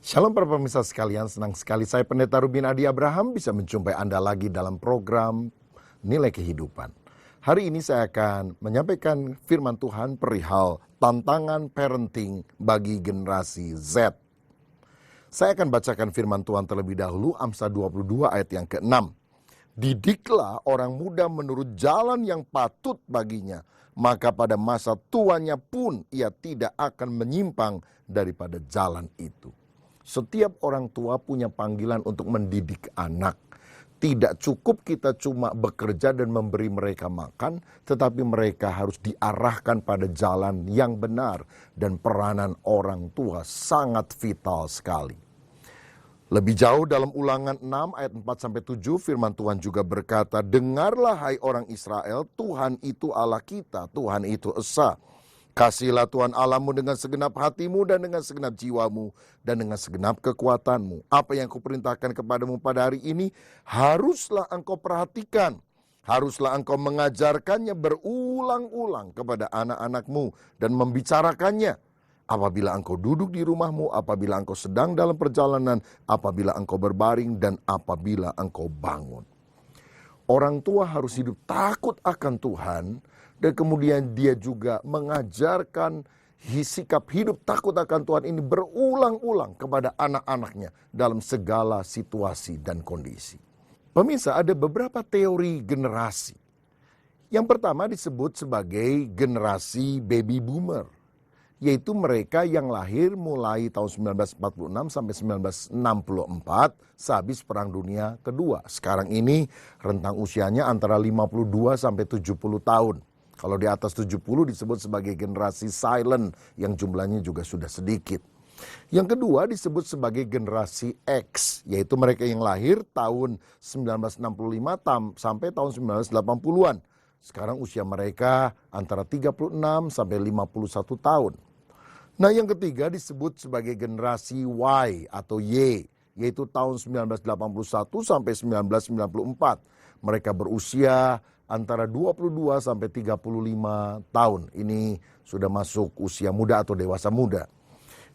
Shalom para pemirsa sekalian, senang sekali saya Pendeta Rubin Adi Abraham bisa menjumpai Anda lagi dalam program Nilai Kehidupan. Hari ini saya akan menyampaikan firman Tuhan perihal tantangan parenting bagi generasi Z. Saya akan bacakan firman Tuhan terlebih dahulu, Amsal 22 ayat yang ke-6. Didiklah orang muda menurut jalan yang patut baginya, maka pada masa tuanya pun ia tidak akan menyimpang daripada jalan itu. Setiap orang tua punya panggilan untuk mendidik anak. Tidak cukup kita cuma bekerja dan memberi mereka makan, tetapi mereka harus diarahkan pada jalan yang benar. Dan peranan orang tua sangat vital sekali. Lebih jauh dalam Ulangan 6 ayat 4-7 firman Tuhan juga berkata, dengarlah hai orang Israel, Tuhan itu Allah kita, Tuhan itu Esa. Kasihilah Tuhan Allahmu dengan segenap hatimu dan dengan segenap jiwamu dan dengan segenap kekuatanmu. Apa yang kuperintahkan kepadamu pada hari ini haruslah engkau perhatikan. Haruslah engkau mengajarkannya berulang-ulang kepada anak-anakmu dan membicarakannya. Apabila engkau duduk di rumahmu, apabila engkau sedang dalam perjalanan, apabila engkau berbaring, dan apabila engkau bangun. Orang tua harus hidup takut akan Tuhan, dan kemudian dia juga mengajarkan sikap hidup takut akan Tuhan ini berulang-ulang kepada anak-anaknya dalam segala situasi dan kondisi. Pemirsa, ada beberapa teori generasi. Yang pertama disebut sebagai generasi baby boomer, yaitu mereka yang lahir mulai tahun 1946 sampai 1964 sehabis Perang Dunia Kedua. Sekarang ini rentang usianya antara 52 sampai 70 tahun. Kalau di atas 70 disebut sebagai generasi silent yang jumlahnya juga sudah sedikit. Yang kedua disebut sebagai generasi X, yaitu mereka yang lahir tahun 1965 sampai tahun 1980-an. Sekarang usia mereka antara 36 sampai 51 tahun. Nah, yang ketiga disebut sebagai generasi Y atau Y, yaitu tahun 1981 sampai 1994. Mereka berusia antara 22 sampai 35 tahun. Ini sudah masuk usia muda atau dewasa muda.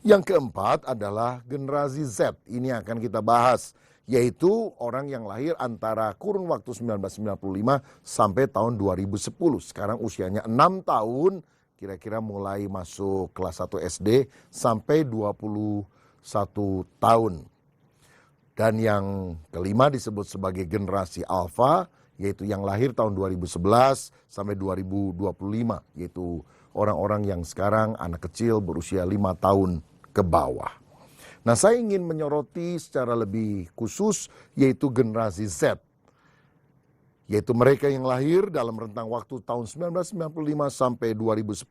Yang keempat adalah generasi Z. Ini akan kita bahas, yaitu orang yang lahir antara kurun waktu 1995 sampai tahun 2010. Sekarang usianya 6 tahun. Kira-kira mulai masuk kelas 1 SD sampai 21 tahun. Dan yang kelima disebut sebagai generasi Alpha, yaitu yang lahir tahun 2011 sampai 2025. Yaitu orang-orang yang sekarang anak kecil berusia 5 tahun ke bawah. Nah, saya ingin menyoroti secara lebih khusus yaitu generasi Z. Yaitu mereka yang lahir dalam rentang waktu tahun 1995 sampai 2010,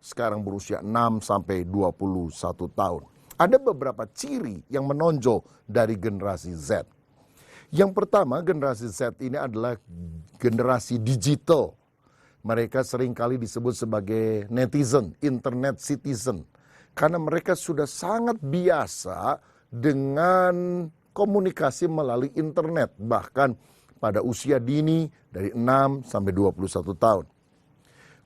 sekarang berusia 6 sampai 21 tahun. Ada beberapa ciri yang menonjol dari generasi Z. Yang pertama, generasi Z ini adalah generasi digital. Mereka seringkali disebut sebagai netizen, internet citizen. Karena mereka sudah sangat biasa dengan komunikasi melalui internet, bahkan pada usia dini dari 6 sampai 21 tahun.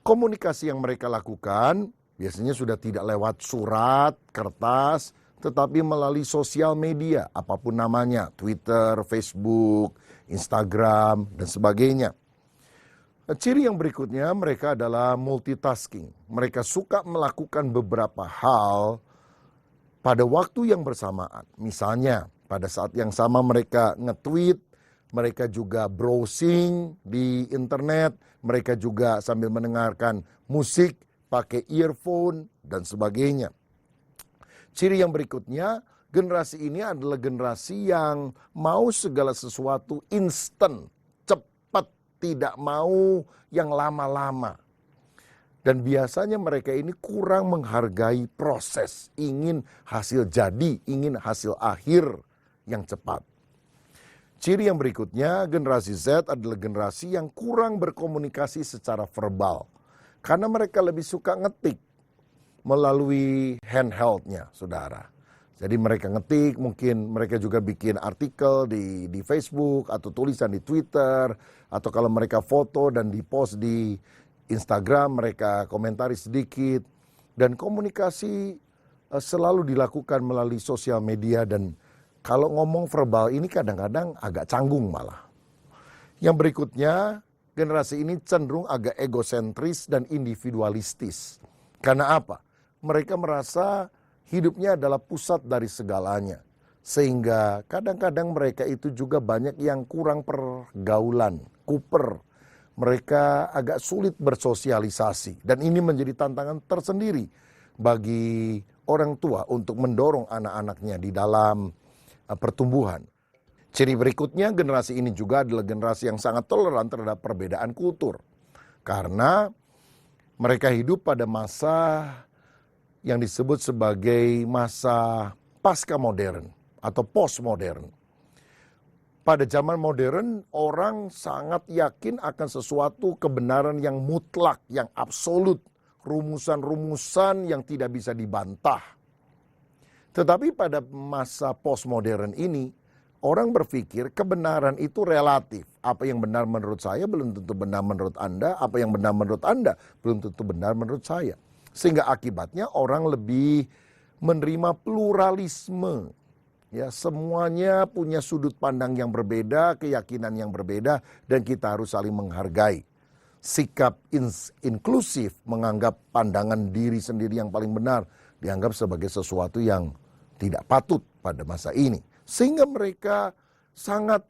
Komunikasi yang mereka lakukan biasanya sudah tidak lewat surat, kertas, tetapi melalui sosial media, apapun namanya, Twitter, Facebook, Instagram, dan sebagainya. Ciri yang berikutnya, mereka adalah multitasking. Mereka suka melakukan beberapa hal pada waktu yang bersamaan. Misalnya, pada saat yang sama mereka nge-tweet, mereka juga browsing di internet, mereka juga sambil mendengarkan musik, pakai earphone, dan sebagainya. Ciri yang berikutnya, generasi ini adalah generasi yang mau segala sesuatu instan, cepat, tidak mau yang lama-lama. Dan biasanya mereka ini kurang menghargai proses, ingin hasil jadi, ingin hasil akhir yang cepat. Ciri yang berikutnya, generasi Z adalah generasi yang kurang berkomunikasi secara verbal. Karena mereka lebih suka ngetik melalui handheldnya, saudara. Jadi mereka ngetik, mungkin mereka juga bikin artikel di Facebook atau tulisan di Twitter. Atau kalau mereka foto dan di-post di Instagram, mereka komentari sedikit. Dan komunikasi selalu dilakukan melalui sosial media dan kalau ngomong verbal ini kadang-kadang agak canggung malah. Yang berikutnya, generasi ini cenderung agak egosentris dan individualistis. Karena apa? Mereka merasa hidupnya adalah pusat dari segalanya. Sehingga kadang-kadang mereka itu juga banyak yang kurang pergaulan, kuper. Mereka agak sulit bersosialisasi. Dan ini menjadi tantangan tersendiri bagi orang tua untuk mendorong anak-anaknya di dalam pertumbuhan. Ciri berikutnya, generasi ini juga adalah generasi yang sangat toleran terhadap perbedaan kultur. Karena mereka hidup pada masa yang disebut sebagai masa pasca modern atau postmodern. Pada zaman modern, orang sangat yakin akan sesuatu kebenaran yang mutlak, yang absolut. Rumusan-rumusan yang tidak bisa dibantah. Tetapi pada masa postmodern ini, orang berpikir kebenaran itu relatif. Apa yang benar menurut saya belum tentu benar menurut Anda. Apa yang benar menurut Anda belum tentu benar menurut saya. Sehingga akibatnya orang lebih menerima pluralisme. Ya, semuanya punya sudut pandang yang berbeda, keyakinan yang berbeda, dan kita harus saling menghargai. Sikap inklusif, menganggap pandangan diri sendiri yang paling benar, dianggap sebagai sesuatu yang tidak patut pada masa ini. Sehingga mereka sangat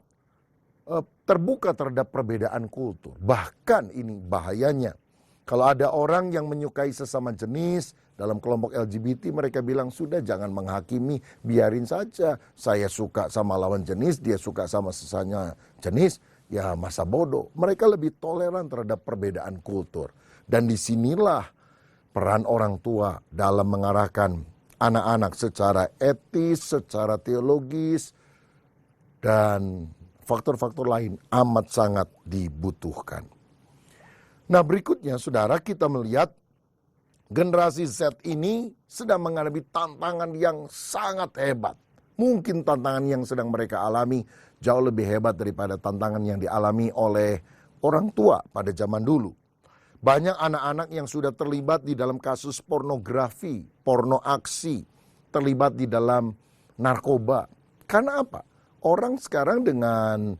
terbuka terhadap perbedaan kultur. Bahkan ini bahayanya. Kalau ada orang yang menyukai sesama jenis dalam kelompok LGBT, mereka bilang sudah jangan menghakimi, biarin saja. Saya suka sama lawan jenis, dia suka sama sesama jenis, ya masa bodoh. Mereka lebih toleran terhadap perbedaan kultur. Dan disinilah peran orang tua dalam mengarahkan anak-anak secara etis, secara teologis, dan faktor-faktor lain amat sangat dibutuhkan. Nah berikutnya saudara, kita melihat generasi Z ini sedang menghadapi tantangan yang sangat hebat. Mungkin tantangan yang sedang mereka alami jauh lebih hebat daripada tantangan yang dialami oleh orang tua pada zaman dulu. Banyak anak-anak yang sudah terlibat di dalam kasus pornografi, porno aksi, terlibat di dalam narkoba. Karena apa? Orang sekarang dengan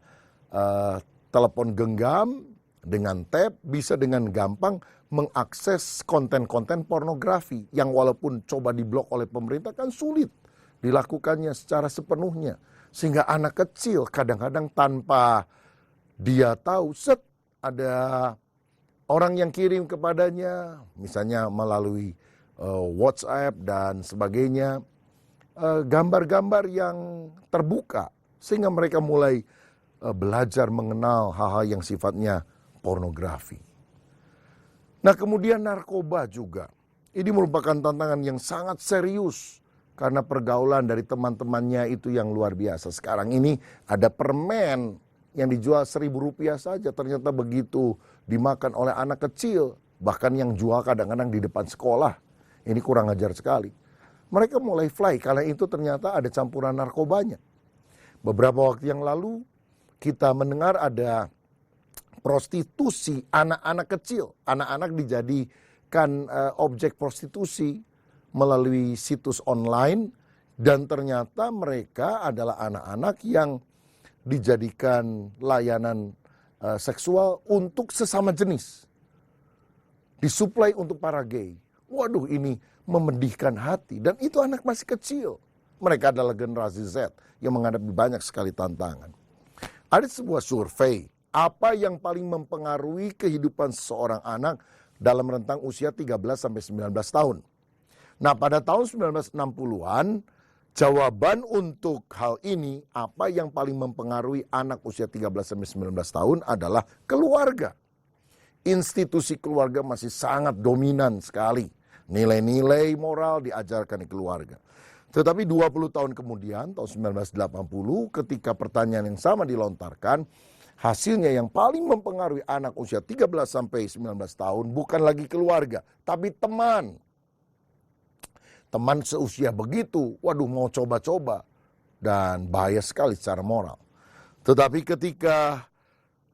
telepon genggam, dengan tab, bisa dengan gampang mengakses konten-konten pornografi yang walaupun coba diblok oleh pemerintah kan sulit dilakukannya secara sepenuhnya. Sehingga anak kecil kadang-kadang tanpa dia tahu, ada orang yang kirim kepadanya, misalnya melalui WhatsApp dan sebagainya, gambar-gambar yang terbuka. Sehingga mereka mulai belajar mengenal hal-hal yang sifatnya pornografi. Nah kemudian narkoba juga. Ini merupakan tantangan yang sangat serius. Karena pergaulan dari teman-temannya itu yang luar biasa. Sekarang ini ada permen yang dijual Rp1.000 saja. Ternyata begitu dimakan oleh anak kecil. Bahkan yang jual kadang-kadang di depan sekolah. Ini kurang ajar sekali. Mereka mulai fly karena itu ternyata ada campuran narkobanya. Beberapa waktu yang lalu kita mendengar ada prostitusi anak-anak kecil. Anak-anak dijadikan objek prostitusi melalui situs online dan ternyata mereka adalah anak-anak yang dijadikan layanan seksual untuk sesama jenis. Disuplai untuk para gay. Waduh, ini memedihkan hati dan itu anak masih kecil. Mereka adalah generasi Z yang menghadapi banyak sekali tantangan. Ada sebuah survei, apa yang paling mempengaruhi kehidupan seorang anak dalam rentang usia 13-19 tahun. Nah pada tahun 1960-an, jawaban untuk hal ini, apa yang paling mempengaruhi anak usia 13-19 tahun adalah keluarga. Institusi keluarga masih sangat dominan sekali. Nilai-nilai moral diajarkan di keluarga. Tetapi 20 tahun kemudian, tahun 1980, ketika pertanyaan yang sama dilontarkan, hasilnya yang paling mempengaruhi anak usia 13-19 tahun bukan lagi keluarga, tapi teman. Teman seusia begitu, waduh mau coba-coba. Dan bahaya sekali secara moral. Tetapi ketika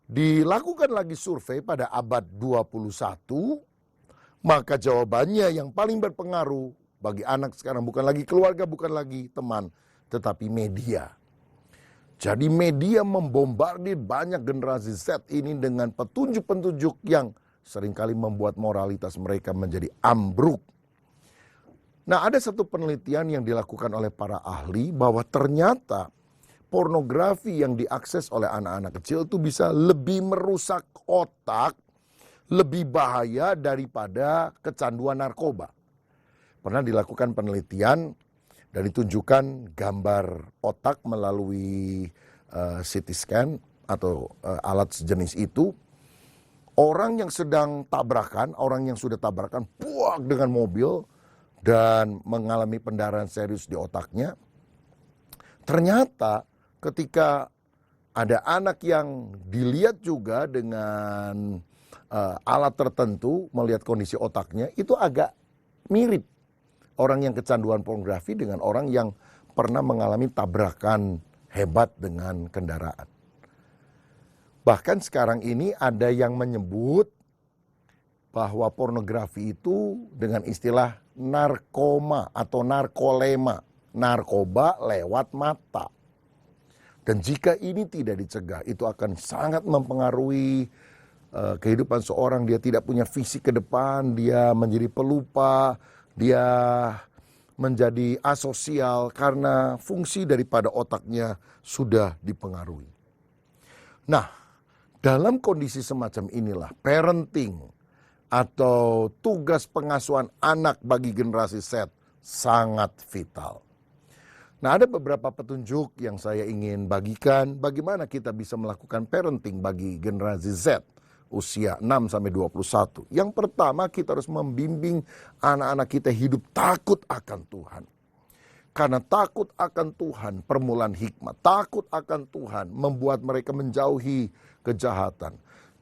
dilakukan lagi survei pada abad 21, maka jawabannya yang paling berpengaruh bagi anak sekarang bukan lagi keluarga, bukan lagi teman, tetapi media. Jadi media membombardir banyak generasi Z ini dengan petunjuk-petunjuk yang seringkali membuat moralitas mereka menjadi ambruk. Nah, ada satu penelitian yang dilakukan oleh para ahli bahwa ternyata pornografi yang diakses oleh anak-anak kecil itu bisa lebih merusak otak, lebih bahaya daripada kecanduan narkoba. Pernah dilakukan penelitian dan ditunjukkan gambar otak melalui CT scan atau alat sejenis itu. Orang yang sedang tabrakan, orang yang sudah tabrakan buak dengan mobil dan mengalami pendarahan serius di otaknya. Ternyata ketika ada anak yang dilihat juga dengan alat tertentu melihat kondisi otaknya, itu agak mirip orang yang kecanduan pornografi dengan orang yang pernah mengalami tabrakan hebat dengan kendaraan. Bahkan sekarang ini ada yang menyebut bahwa pornografi itu dengan istilah narkoma atau narkolema, narkoba lewat mata. Dan jika ini tidak dicegah, itu akan sangat mempengaruhi kehidupan seorang. Dia tidak punya visi ke depan, dia menjadi pelupa, dia menjadi asosial karena fungsi daripada otaknya sudah dipengaruhi. Nah, dalam kondisi semacam inilah parenting atau tugas pengasuhan anak bagi generasi Z sangat vital. Nah, ada beberapa petunjuk yang saya ingin bagikan bagaimana kita bisa melakukan parenting bagi generasi Z usia 6-21. Yang pertama, kita harus membimbing anak-anak kita hidup takut akan Tuhan. Karena takut akan Tuhan permulaan hikmat, takut akan Tuhan membuat mereka menjauhi kejahatan.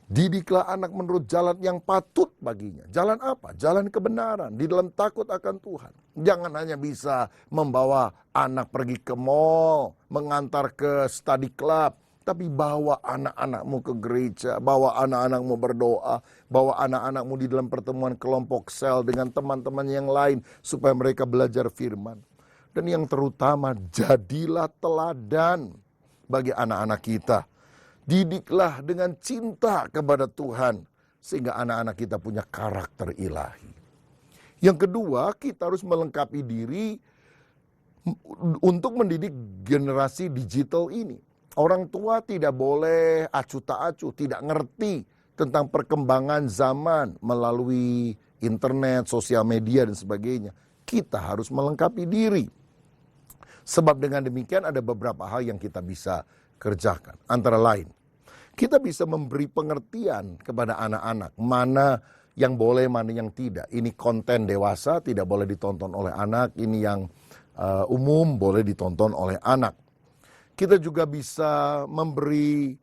Didiklah anak menurut jalan yang patut baginya. Jalan apa? Jalan kebenaran. Di dalam takut akan Tuhan. Jangan hanya bisa membawa anak pergi ke mall, mengantar ke study club. Tapi bawa anak-anakmu ke gereja, bawa anak-anakmu berdoa, bawa anak-anakmu di dalam pertemuan kelompok sel dengan teman-teman yang lain. Supaya mereka belajar firman. Dan yang terutama, jadilah teladan bagi anak-anak kita. Didiklah dengan cinta kepada Tuhan sehingga anak-anak kita punya karakter ilahi. Yang kedua, kita harus melengkapi diri untuk mendidik generasi digital ini. Orang tua tidak boleh acuh tak acuh, tidak ngerti tentang perkembangan zaman melalui internet, sosial media dan sebagainya. Kita harus melengkapi diri. Sebab dengan demikian ada beberapa hal yang kita bisa kerjakan. Antara lain, kita bisa memberi pengertian kepada anak-anak mana yang boleh, mana yang tidak. Ini konten dewasa, tidak boleh ditonton oleh anak. Ini yang umum, boleh ditonton oleh anak. Kita juga bisa memberi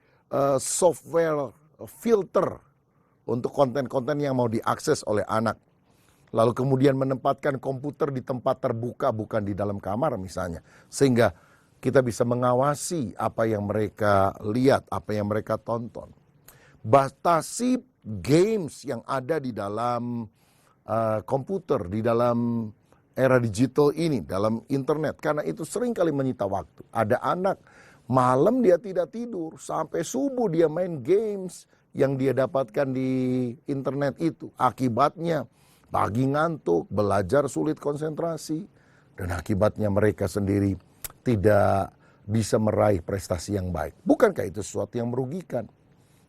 software filter untuk konten-konten yang mau diakses oleh anak. Lalu kemudian menempatkan komputer di tempat terbuka, bukan di dalam kamar misalnya. Sehingga kita bisa mengawasi apa yang mereka lihat, apa yang mereka tonton. Batasi games yang ada di dalam komputer, di dalam era digital ini, dalam internet. Karena itu seringkali menyita waktu. Ada anak, malam dia tidak tidur, sampai subuh dia main games yang dia dapatkan di internet itu. Akibatnya, pagi ngantuk, belajar sulit konsentrasi, dan akibatnya mereka sendiri tidak bisa meraih prestasi yang baik. Bukankah itu sesuatu yang merugikan?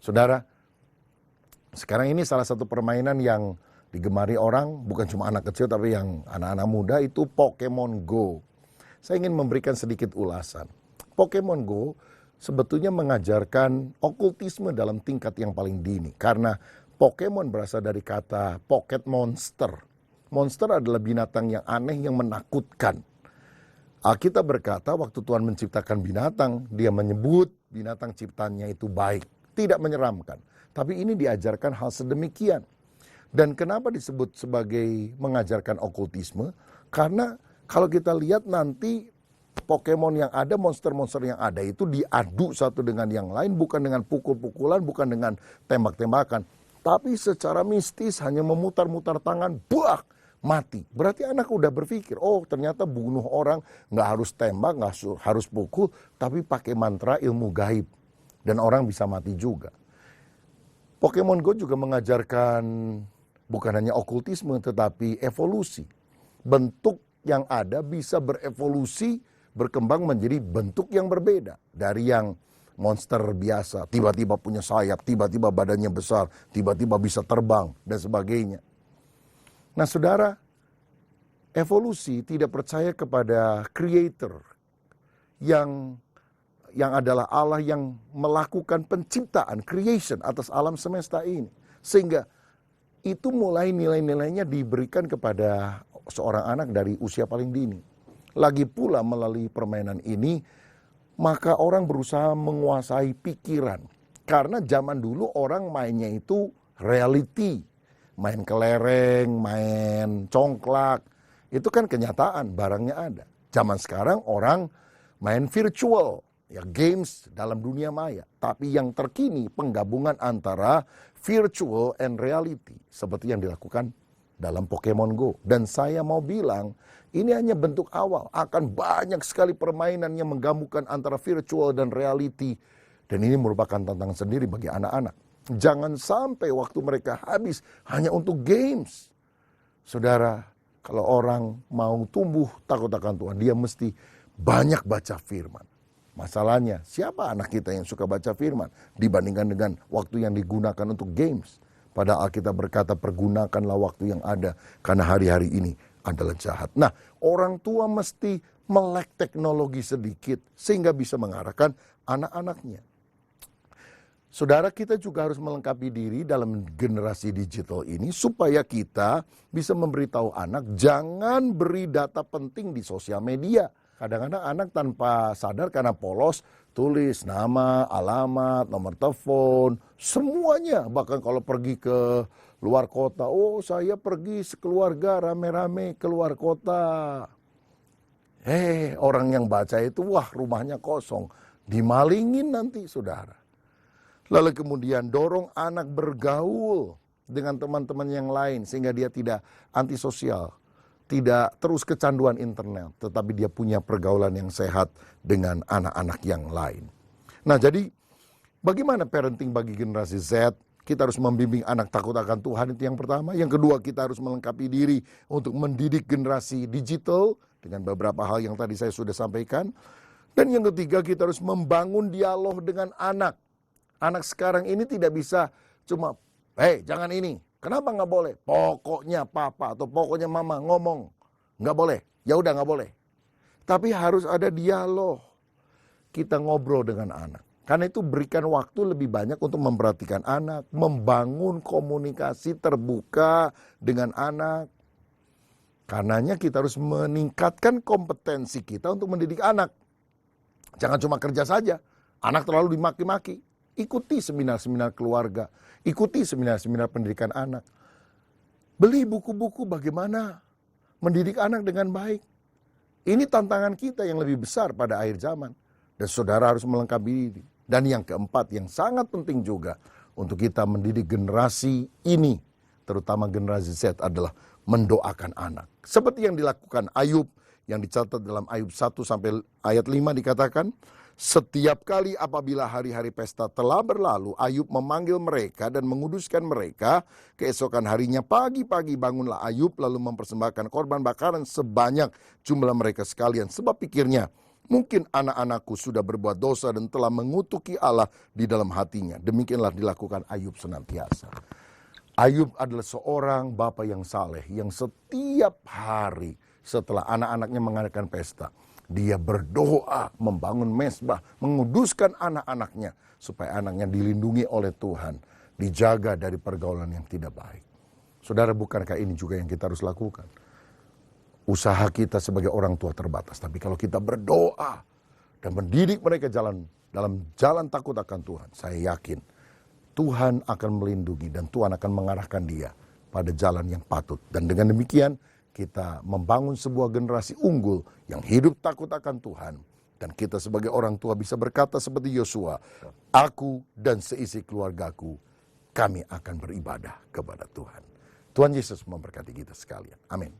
Saudara, sekarang ini salah satu permainan yang digemari orang, bukan cuma anak kecil tapi yang anak-anak muda, itu Pokemon Go. Saya ingin memberikan sedikit ulasan. Pokemon Go sebetulnya mengajarkan okultisme dalam tingkat yang paling dini. Karena Pokemon berasal dari kata pocket monster. Monster adalah binatang yang aneh yang menakutkan. Alkitab berkata waktu Tuhan menciptakan binatang, dia menyebut binatang ciptaannya itu baik. Tidak menyeramkan. Tapi ini diajarkan hal sedemikian. Dan kenapa disebut sebagai mengajarkan okultisme? Karena kalau kita lihat nanti Pokemon yang ada, monster-monster yang ada itu diadu satu dengan yang lain. Bukan dengan pukul-pukulan, bukan dengan tembak-tembakan. Tapi secara mistis hanya memutar-mutar tangan, buak, mati. Berarti anak udah berpikir, oh ternyata bunuh orang nggak harus tembak, nggak harus pukul, tapi pakai mantra ilmu gaib. Dan orang bisa mati juga. Pokemon Go juga mengajarkan bukan hanya okultisme, tetapi evolusi. Bentuk yang ada bisa berevolusi, berkembang menjadi bentuk yang berbeda. Dari yang monster biasa, tiba-tiba punya sayap, tiba-tiba badannya besar, tiba-tiba bisa terbang, dan sebagainya. Nah saudara, evolusi tidak percaya kepada creator yang adalah Allah yang melakukan penciptaan, creation atas alam semesta ini. Sehingga itu mulai nilai-nilainya diberikan kepada seorang anak dari usia paling dini. Lagi pula melalui permainan ini, maka orang berusaha menguasai pikiran. Karena zaman dulu orang mainnya itu reality. Main kelereng, main congklak, itu kan kenyataan, barangnya ada. Zaman sekarang orang main virtual, ya games dalam dunia maya. Tapi yang terkini penggabungan antara virtual and reality, seperti yang dilakukan dalam Pokemon Go. Dan saya mau bilang, ini hanya bentuk awal. Akan banyak sekali permainan yang menggabungkan antara virtual dan reality. Dan ini merupakan tantangan sendiri bagi anak-anak. Jangan sampai waktu mereka habis hanya untuk games. Saudara, kalau orang mau tumbuh takut akan Tuhan, dia mesti banyak baca firman. Masalahnya, siapa anak kita yang suka baca firman dibandingkan dengan waktu yang digunakan untuk games? Padahal Alkitab berkata, pergunakanlah waktu yang ada, karena hari-hari ini adalah jahat. Nah, orang tua mesti melek teknologi sedikit, sehingga bisa mengarahkan anak-anaknya. Saudara, kita juga harus melengkapi diri dalam generasi digital ini supaya kita bisa memberitahu anak jangan beri data penting di sosial media. Kadang-kadang anak tanpa sadar karena polos tulis nama, alamat, nomor telepon, semuanya. Bahkan kalau pergi ke luar kota, oh saya pergi sekeluarga rame-rame keluar kota. Orang yang baca itu, wah rumahnya kosong, dimalingin nanti saudara. Lalu kemudian dorong anak bergaul dengan teman-teman yang lain sehingga dia tidak antisosial, tidak terus kecanduan internet, tetapi dia punya pergaulan yang sehat dengan anak-anak yang lain. Nah jadi bagaimana parenting bagi generasi Z? Kita harus membimbing anak takut akan Tuhan, itu yang pertama. Yang kedua, kita harus melengkapi diri untuk mendidik generasi digital dengan beberapa hal yang tadi saya sudah sampaikan. Dan yang ketiga, kita harus membangun dialog dengan anak. Anak sekarang ini tidak bisa cuma, jangan ini. Kenapa nggak boleh? Pokoknya papa atau pokoknya mama ngomong. Nggak boleh. Ya udah nggak boleh. Tapi harus ada dialog. Kita ngobrol dengan anak. Karena itu berikan waktu lebih banyak untuk memperhatikan anak. Membangun komunikasi terbuka dengan anak. Karenanya kita harus meningkatkan kompetensi kita untuk mendidik anak. Jangan cuma kerja saja. Anak terlalu dimaki-maki. Ikuti seminar-seminar keluarga, ikuti seminar-seminar pendidikan anak. Beli buku-buku bagaimana mendidik anak dengan baik. Ini tantangan kita yang lebih besar pada akhir zaman. Dan saudara harus melengkapi diri. Dan yang keempat yang sangat penting juga untuk kita mendidik generasi ini, terutama generasi Z, adalah mendoakan anak. Seperti yang dilakukan Ayub, yang dicatat dalam Ayub 1 sampai ayat 5 dikatakan, setiap kali apabila hari-hari pesta telah berlalu, Ayub memanggil mereka dan menguduskan mereka. Keesokan harinya pagi-pagi bangunlah Ayub lalu mempersembahkan korban bakaran sebanyak jumlah mereka sekalian. Sebab pikirnya, mungkin anak-anakku sudah berbuat dosa dan telah mengutuki Allah di dalam hatinya. Demikianlah dilakukan Ayub senantiasa. Ayub adalah seorang bapa yang saleh, yang setiap hari setelah anak-anaknya mengadakan pesta, dia berdoa, membangun mezbah, menguduskan anak-anaknya supaya anaknya dilindungi oleh Tuhan, dijaga dari pergaulan yang tidak baik. Saudara, bukankah ini juga yang kita harus lakukan? Usaha kita sebagai orang tua terbatas, tapi kalau kita berdoa dan mendidik mereka dalam jalan takut akan Tuhan, saya yakin Tuhan akan melindungi dan Tuhan akan mengarahkan dia pada jalan yang patut. Dan dengan demikian kita membangun sebuah generasi unggul yang hidup takut akan Tuhan. Dan kita sebagai orang tua bisa berkata seperti Yosua, aku dan seisi keluargaku, kami akan beribadah kepada Tuhan. Tuhan Yesus memberkati kita sekalian. Amin.